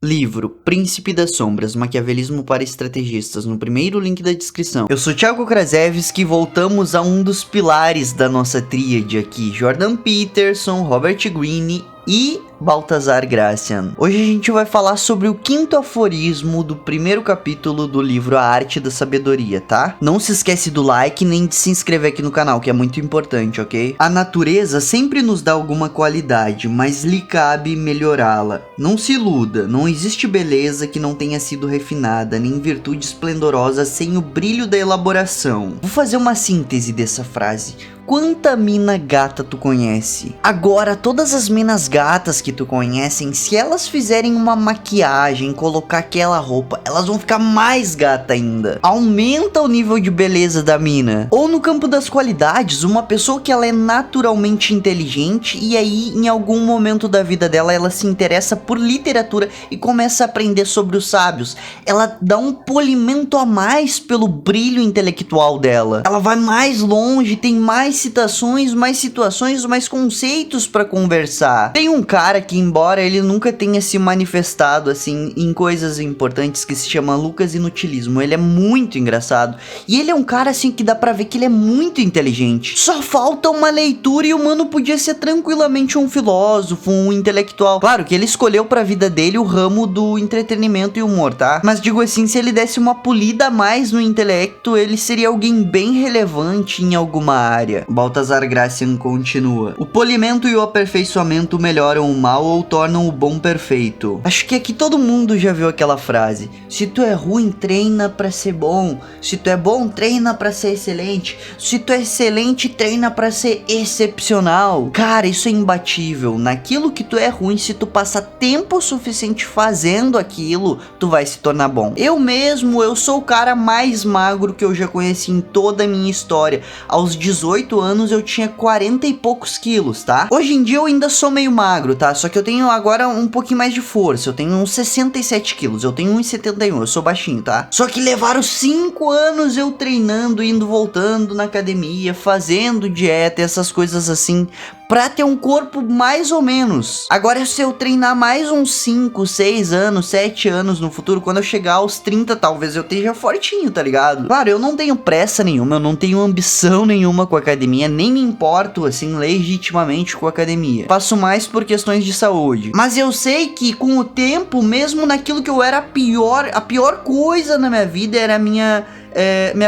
Livro Príncipe das Sombras, Maquiavelismo para Estrategistas, no primeiro link da descrição. Eu sou Thiago Krasevski e voltamos a um dos pilares da nossa tríade aqui, Jordan Peterson, Robert Greene e Baltasar Gracian. Hoje a gente vai falar sobre o quinto aforismo do primeiro capítulo do livro A Arte da Sabedoria, tá? Não se esquece do like nem de se inscrever aqui no canal, que é muito importante, ok? A natureza sempre nos dá alguma qualidade, mas lhe cabe melhorá-la. Não se iluda, não existe beleza que não tenha sido refinada, nem virtude esplendorosa sem o brilho da elaboração. Vou fazer uma síntese dessa frase. Quanta mina gata tu conhece? Agora, todas as minas gatas que tu conhecem, se elas fizerem uma maquiagem, colocar aquela roupa, elas vão ficar mais gata ainda. Aumenta o nível de beleza da mina. Ou no campo das qualidades, uma pessoa que ela é naturalmente inteligente e aí em algum momento da vida dela ela se interessa por literatura e começa a aprender sobre os sábios. Ela dá um polimento a mais pelo brilho intelectual dela. Ela vai mais longe, tem mais citações, mais situações, mais conceitos pra conversar. Tem um cara que, embora ele nunca tenha se manifestado assim em coisas importantes, que se chama Lucas Inutilismo. Ele é muito engraçado e ele é um cara assim que dá pra ver que ele é muito inteligente. Só falta uma leitura e o mano podia ser tranquilamente um filósofo, um intelectual. Claro que ele escolheu pra vida dele o ramo do entretenimento e humor, tá? Mas digo assim, se ele desse uma polida a mais no intelecto, ele seria alguém bem relevante em alguma área. Baltasar Gracian continua. O polimento e o aperfeiçoamento melhoram o mal ou tornam o bom perfeito. Acho que aqui todo mundo já viu aquela frase. Se tu é ruim, treina pra ser bom. Se tu é bom, treina pra ser excelente. Se tu é excelente, treina pra ser excepcional. Cara, isso é imbatível. Naquilo que tu é ruim, se tu passar tempo suficiente fazendo aquilo, tu vai se tornar bom. Eu mesmo, sou o cara mais magro que eu já conheci em toda a minha história. Aos 18 anos eu tinha 40 e poucos quilos, tá? Hoje em dia eu ainda sou meio magro, tá? Só que eu tenho agora um pouquinho mais de força. Eu tenho uns 67 quilos, eu tenho 1,71, eu sou baixinho, tá? Só que levaram 5 anos eu treinando, indo, voltando na academia, fazendo dieta, essas coisas assim, pra ter um corpo mais ou menos. Agora, se eu treinar mais uns 5, 6 anos, 7 anos no futuro, quando eu chegar aos 30, talvez eu esteja fortinho, tá ligado? Claro, eu não tenho pressa nenhuma, eu não tenho ambição nenhuma com a academia, nem me importo, assim, legitimamente com a academia. Faço mais por questões de saúde. Mas eu sei que com o tempo, mesmo naquilo que eu era a pior coisa na minha vida era a minha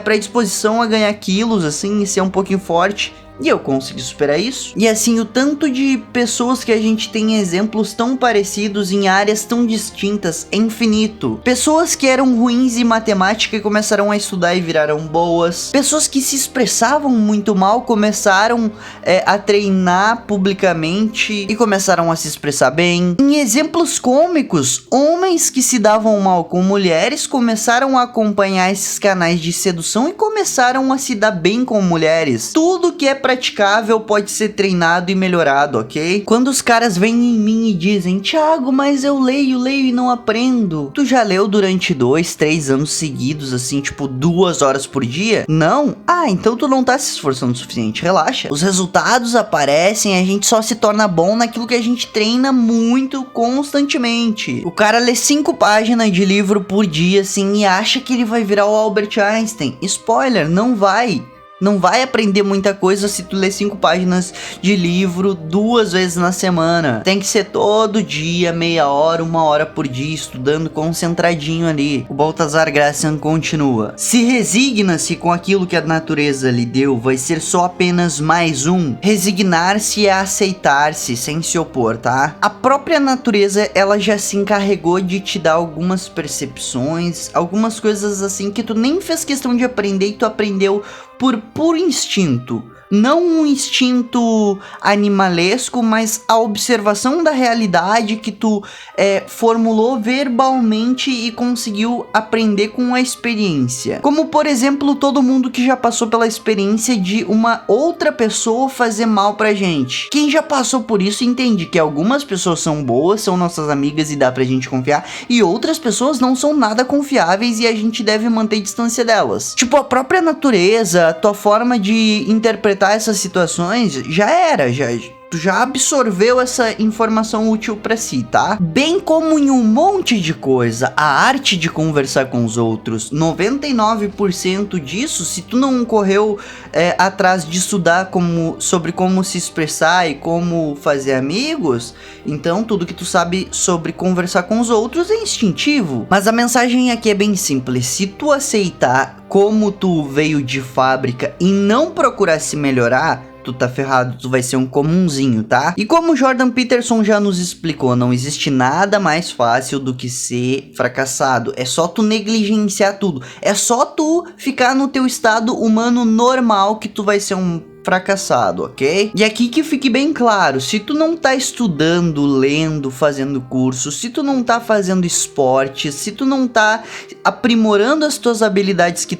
predisposição a ganhar quilos, assim, e ser um pouquinho forte. E eu consegui superar isso. E assim, o tanto de pessoas que a gente tem exemplos tão parecidos em áreas tão distintas é infinito. Pessoas que eram ruins em matemática e começaram a estudar e viraram boas. Pessoas que se expressavam muito mal começaram a treinar publicamente e começaram a se expressar bem. Em exemplos cômicos, homens que se davam mal com mulheres começaram a acompanhar esses canais de sedução e começaram a se dar bem com mulheres. Tudo que é praticável pode ser treinado e melhorado, ok? Quando os caras vêm em mim e dizem: Thiago, mas eu leio e não aprendo. Tu já leu durante 2, 3 anos seguidos, assim, tipo 2 horas por dia? Não? Ah, então tu não tá se esforçando o suficiente, relaxa. Os resultados aparecem, a gente só se torna bom naquilo que a gente treina muito constantemente. O cara lê 5 páginas de livro por dia, assim, e acha que ele vai virar o Albert Einstein. Spoiler, não vai. Não vai aprender muita coisa se tu ler 5 páginas de livro 2 vezes na semana. Tem que ser todo dia, meia hora, 1 hora por dia, estudando concentradinho ali. O Baltasar Gracian continua. Se resigna-se com aquilo que a natureza lhe deu, vai ser só apenas mais um. Resignar-se é aceitar-se, sem se opor, tá? A própria natureza, ela já se encarregou de te dar algumas percepções, algumas coisas assim que tu nem fez questão de aprender e tu aprendeu por puro instinto. Não um instinto animalesco, mas a observação da realidade que tu formulou verbalmente e conseguiu aprender com a experiência. Como, por exemplo, todo mundo que já passou pela experiência de uma outra pessoa fazer mal pra gente. Quem já passou por isso entende que algumas pessoas são boas, são nossas amigas e dá pra gente confiar, e outras pessoas não são nada confiáveis e a gente deve manter distância delas. Tipo, a própria natureza, a tua forma de interpretar essas situações, já era, Tu já absorveu essa informação útil pra si, tá? Bem como em um monte de coisa, a arte de conversar com os outros, 99% disso, se tu não correu atrás de estudar sobre como se expressar e como fazer amigos, então tudo que tu sabe sobre conversar com os outros é instintivo. Mas a mensagem aqui é bem simples: se tu aceitar como tu veio de fábrica e não procurar se melhorar, tu tá ferrado, tu vai ser um comunzinho, tá? E como Jordan Peterson já nos explicou, não existe nada mais fácil do que ser fracassado. É só tu negligenciar tudo. É só tu ficar no teu estado humano normal que tu vai ser um fracassado, ok? E aqui que fique bem claro, se tu não tá estudando, lendo, fazendo curso, se tu não tá fazendo esporte, se tu não tá aprimorando as tuas habilidades que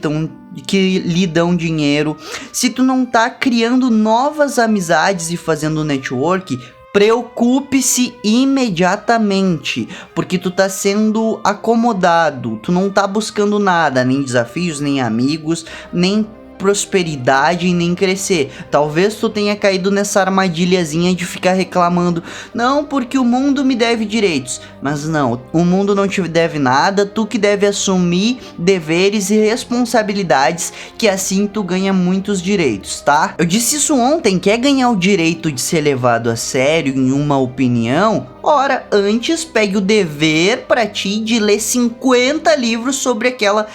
lhe dão dinheiro, se tu não tá criando novas amizades e fazendo network, preocupe-se imediatamente, porque tu tá sendo acomodado, tu não tá buscando nada, nem desafios, nem amigos, nem prosperidade e nem crescer. Talvez tu tenha caído nessa armadilhazinha de ficar reclamando, não, porque o mundo me deve direitos. Mas não, o mundo não te deve nada, tu que deve assumir deveres e responsabilidades, que assim tu ganha muitos direitos, tá? Eu disse isso ontem, quer ganhar o direito de ser levado a sério em uma opinião? Ora, antes pegue o dever pra ti de ler 50 livros sobre aquela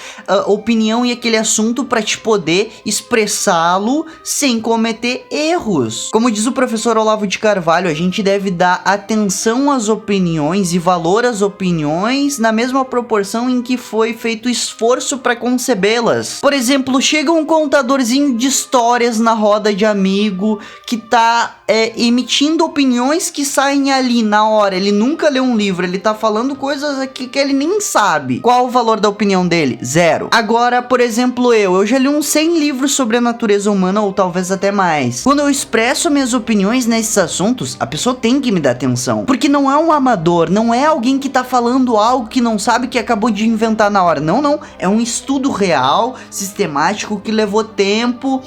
opinião e aquele assunto pra te poder expressá-lo sem cometer erros. Como diz o professor Olavo de Carvalho, a gente deve dar atenção às opiniões e valor às opiniões na mesma proporção em que foi feito esforço para concebê-las. Por exemplo, chega um contadorzinho de histórias na roda de amigo que tá emitindo opiniões que saem ali na hora. Ele nunca leu um livro, ele tá falando coisas aqui que ele nem sabe. Qual o valor da opinião dele? Zero. Agora, por exemplo, eu já li uns 100 livros sobre a natureza humana, ou talvez até mais. Quando eu expresso minhas opiniões nesses assuntos, a pessoa tem que me dar atenção, porque não é um amador, não é alguém que tá falando algo que não sabe, que acabou de inventar na hora. Não, é um estudo real, sistemático, que levou tempo,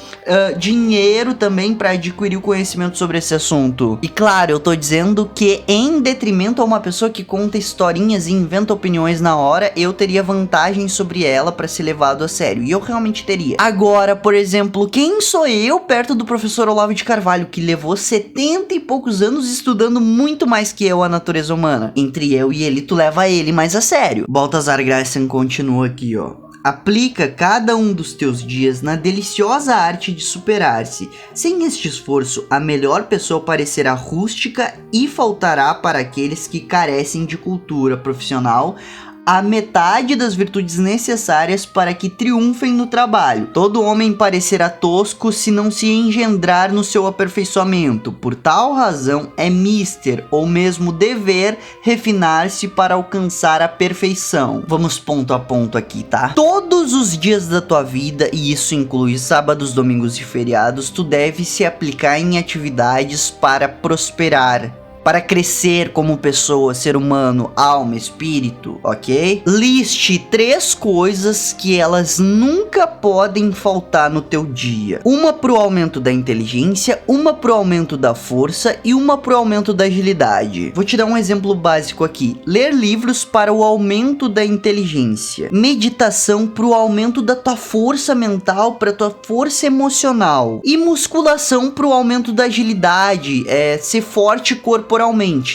dinheiro também para adquirir o conhecimento sobre esse assunto. E claro, eu tô dizendo que em detrimento a uma pessoa que conta historinhas e inventa opiniões na hora, eu teria vantagem sobre ela para ser levado a sério, e eu realmente teria. Agora, por exemplo, quem sou eu perto do professor Olavo de Carvalho, que levou 70 e poucos anos estudando muito mais que eu a natureza humana? Entre eu e ele, tu leva ele mais a sério. Baltazar Gracian continua aqui, ó. Aplica cada um dos teus dias na deliciosa arte de superar-se. Sem este esforço, a melhor pessoa parecerá rústica e faltará para aqueles que carecem de cultura profissional a metade das virtudes necessárias para que triunfem no trabalho. Todo homem parecerá tosco se não se engendrar no seu aperfeiçoamento. Por tal razão, é mister, ou mesmo dever, refinar-se para alcançar a perfeição. Vamos ponto a ponto aqui, tá? Todos os dias da tua vida, e isso inclui sábados, domingos e feriados, tu deve se aplicar em atividades para prosperar, para crescer como pessoa, ser humano, alma, espírito, ok? Liste 3 coisas que elas nunca podem faltar no teu dia. Uma pro aumento da inteligência, uma pro aumento da força e uma pro aumento da agilidade. Vou te dar um exemplo básico aqui. Ler livros para o aumento da inteligência. Meditação pro aumento da tua força mental, para tua força emocional. E musculação pro aumento da agilidade, ser forte corporalmente,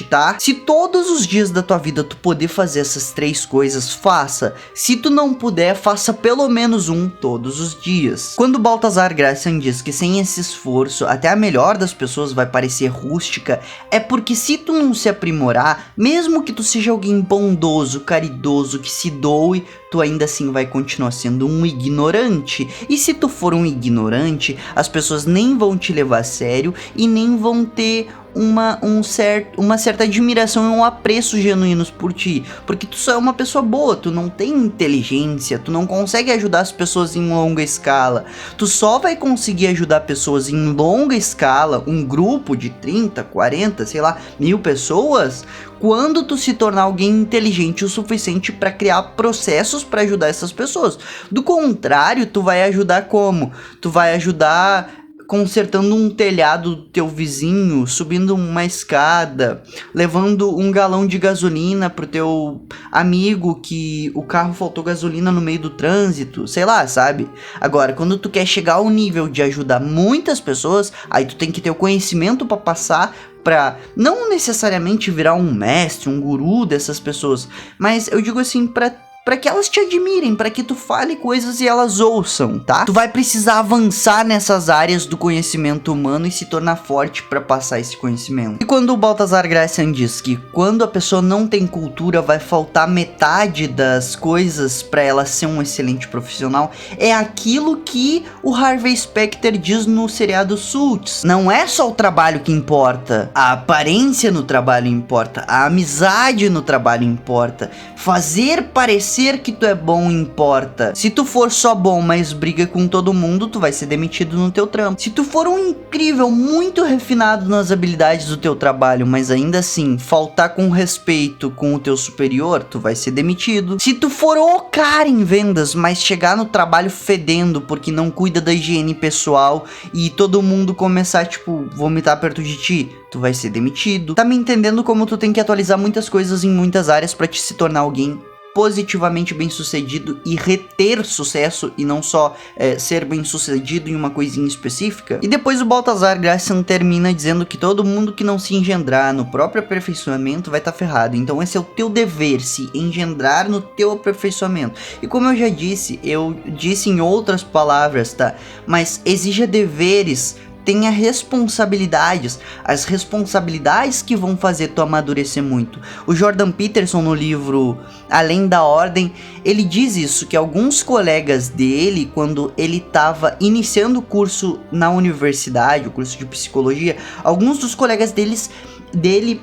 tá? Se todos os dias da tua vida tu poder fazer essas 3 coisas, faça. Se tu não puder, faça pelo menos um todos os dias. Quando Baltazar Gracian diz que sem esse esforço, até a melhor das pessoas vai parecer rústica, é porque se tu não se aprimorar, mesmo que tu seja alguém bondoso, caridoso, que se doe, tu ainda assim vai continuar sendo um ignorante. E se tu for um ignorante, as pessoas nem vão te levar a sério e nem vão ter uma certa admiração e um apreço genuínos por ti, porque tu só é uma pessoa boa, tu não tem inteligência, tu não consegue ajudar as pessoas em longa escala. Tu só vai conseguir ajudar pessoas em longa escala, um grupo de 30, 40, sei lá, 1000 pessoas, quando tu se tornar alguém inteligente o suficiente para criar processos para ajudar essas pessoas. Do contrário, tu vai ajudar como? Tu vai ajudar consertando um telhado do teu vizinho, subindo uma escada, levando um galão de gasolina pro teu amigo que o carro faltou gasolina no meio do trânsito, sei lá, sabe? Agora, quando tu quer chegar ao nível de ajudar muitas pessoas, aí tu tem que ter o conhecimento pra passar, pra não necessariamente virar um mestre, um guru dessas pessoas, mas eu digo assim, pra que elas te admirem, pra que tu fale coisas e elas ouçam, tá? Tu vai precisar avançar nessas áreas do conhecimento humano e se tornar forte pra passar esse conhecimento. E quando o Balthazar Gracian diz que quando a pessoa não tem cultura, vai faltar metade das coisas pra ela ser um excelente profissional, é aquilo que o Harvey Specter diz no seriado Suits. Não é só o trabalho que importa, a aparência no trabalho importa, a amizade no trabalho importa, fazer parecer que tu é bom importa. Se tu for só bom, mas briga com todo mundo, tu vai ser demitido no teu trampo. Se tu for um incrível, muito refinado nas habilidades do teu trabalho, mas ainda assim faltar com respeito com o teu superior, tu vai ser demitido. Se tu for o cara em vendas, mas chegar no trabalho fedendo porque não cuida da higiene pessoal e todo mundo começar, tipo, vomitar perto de ti, tu vai ser demitido. Tá me entendendo como tu tem que atualizar muitas coisas em muitas áreas pra te se tornar alguém positivamente bem sucedido e reter sucesso e não só ser bem sucedido em uma coisinha específica? E depois o Balthazar Gracian termina dizendo que todo mundo que não se engendrar no próprio aperfeiçoamento vai estar ferrado. Então esse é o teu dever, se engendrar no teu aperfeiçoamento. E como eu já disse, eu disse em outras palavras, tá? Mas exija deveres, tenha responsabilidades, as responsabilidades que vão fazer tu amadurecer muito. O Jordan Peterson, no livro Além da Ordem, ele diz isso, que alguns colegas dele, quando ele estava iniciando o curso na universidade, o curso de psicologia, alguns dos colegas dele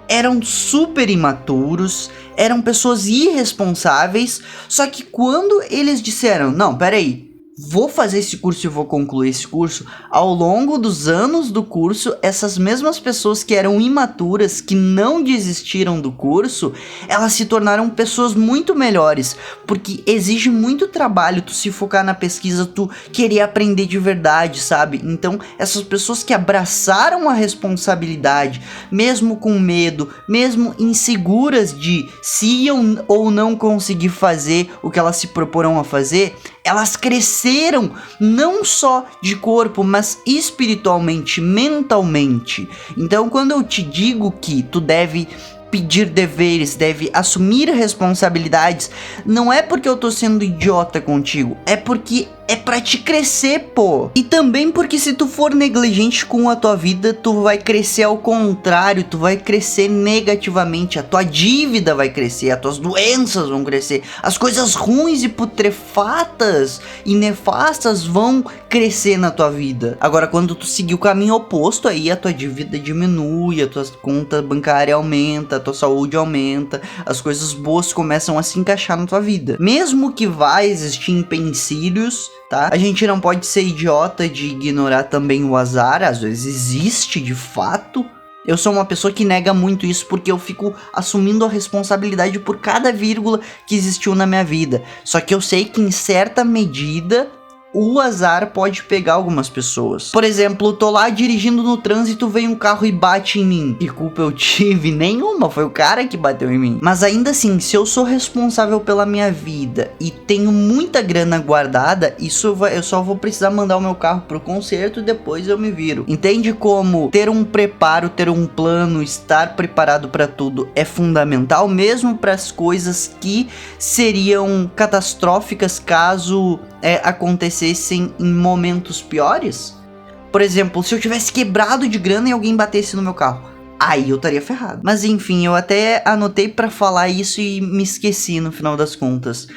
eram super imaturos, eram pessoas irresponsáveis, só que quando eles disseram, não, peraí, vou fazer esse curso e vou concluir esse curso, ao longo dos anos do curso, essas mesmas pessoas que eram imaturas, que não desistiram do curso, elas se tornaram pessoas muito melhores, porque exige muito trabalho tu se focar na pesquisa, tu querer aprender de verdade, sabe? Então, essas pessoas que abraçaram a responsabilidade, mesmo com medo, mesmo inseguras de se iam ou não conseguir fazer o que elas se proporam a fazer, elas cresceram não só de corpo, mas espiritualmente, mentalmente. Então, quando eu te digo que tu deve pedir deveres, deve assumir responsabilidades, não é porque eu tô sendo idiota contigo, é porque é pra te crescer, pô. E também porque se tu for negligente com a tua vida, tu vai crescer ao contrário, tu vai crescer negativamente, a tua dívida vai crescer, as tuas doenças vão crescer, as coisas ruins e putrefatas e nefastas vão crescer na tua vida. Agora, quando tu seguir o caminho oposto, aí a tua dívida diminui, a tua conta bancária aumenta, a tua saúde aumenta, as coisas boas começam a se encaixar na tua vida. Mesmo que vá existir empecilhos, tá? A gente não pode ser idiota de ignorar também o azar, às vezes existe de fato. Eu sou uma pessoa que nega muito isso porque eu fico assumindo a responsabilidade por cada vírgula que existiu na minha vida. Só que eu sei que em certa medida o azar pode pegar algumas pessoas. Por exemplo, tô lá dirigindo no trânsito, vem um carro e bate em mim. Que culpa eu tive? Nenhuma, foi o cara que bateu em mim. Mas ainda assim, se eu sou responsável pela minha vida e tenho muita grana guardada, eu só vou precisar mandar o meu carro pro conserto e depois eu me viro. Entende como ter um preparo, ter um plano, estar preparado para tudo é fundamental, mesmo para as coisas que seriam catastróficas caso acontecessem em momentos piores? Por exemplo, se eu tivesse quebrado de grana e alguém batesse no meu carro, aí eu estaria ferrado. Mas enfim, eu até anotei pra falar isso e me esqueci no final das contas.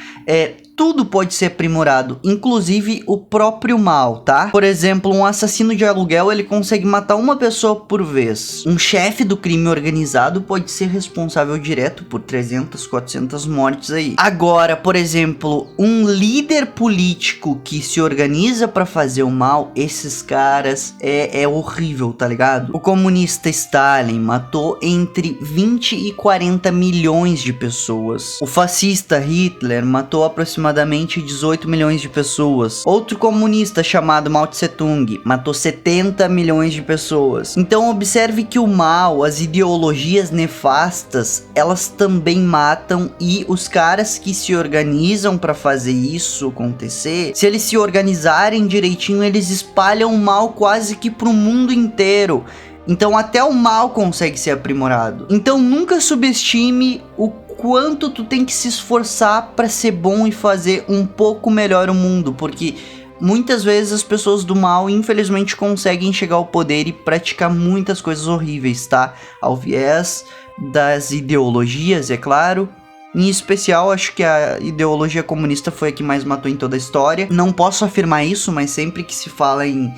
Tudo pode ser aprimorado, inclusive o próprio mal, tá? Por exemplo, um assassino de aluguel, ele consegue matar uma pessoa por vez. Um chefe do crime organizado pode ser responsável direto por 300, 400 mortes aí. Agora, por exemplo, um líder político que se organiza pra fazer o mal, esses caras é horrível, tá ligado? O comunista Stalin matou entre 20 e 40 milhões de pessoas. O fascista Hitler matou aproximadamente aproximadamente 18 milhões de pessoas. Outro comunista chamado Mao Tse Tung matou 70 milhões de pessoas. Então observe que o mal, as ideologias nefastas, elas também matam, e os caras que se organizam para fazer isso acontecer, se eles se organizarem direitinho, eles espalham o mal quase que pro mundo inteiro. Então até o mal consegue ser aprimorado. Então nunca subestime o quanto tu tem que se esforçar para ser bom e fazer um pouco melhor o mundo, porque muitas vezes as pessoas do mal, infelizmente, conseguem chegar ao poder e praticar muitas coisas horríveis, tá? Ao viés das ideologias, é claro. Em especial, acho que a ideologia comunista foi a que mais matou em toda a história. Não posso afirmar isso, mas sempre que se fala em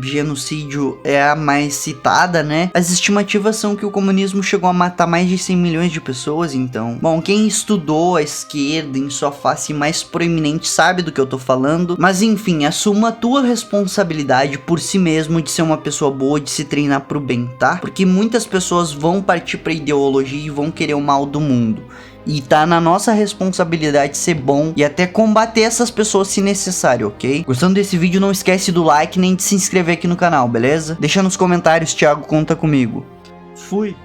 genocídio é a mais citada, né? As estimativas são que o comunismo chegou a matar mais de 100 milhões de pessoas, então... Bom, quem estudou a esquerda em sua face mais proeminente sabe do que eu tô falando. Mas enfim, assuma a tua responsabilidade por si mesmo de ser uma pessoa boa, de se treinar pro bem, tá? Porque muitas pessoas vão partir pra ideologia e vão querer o mal do mundo. E tá na nossa responsabilidade ser bom e até combater essas pessoas se necessário, ok? Gostando desse vídeo, não esquece do like nem de se inscrever aqui no canal, beleza? Deixa nos comentários, Thiago conta comigo. Fui!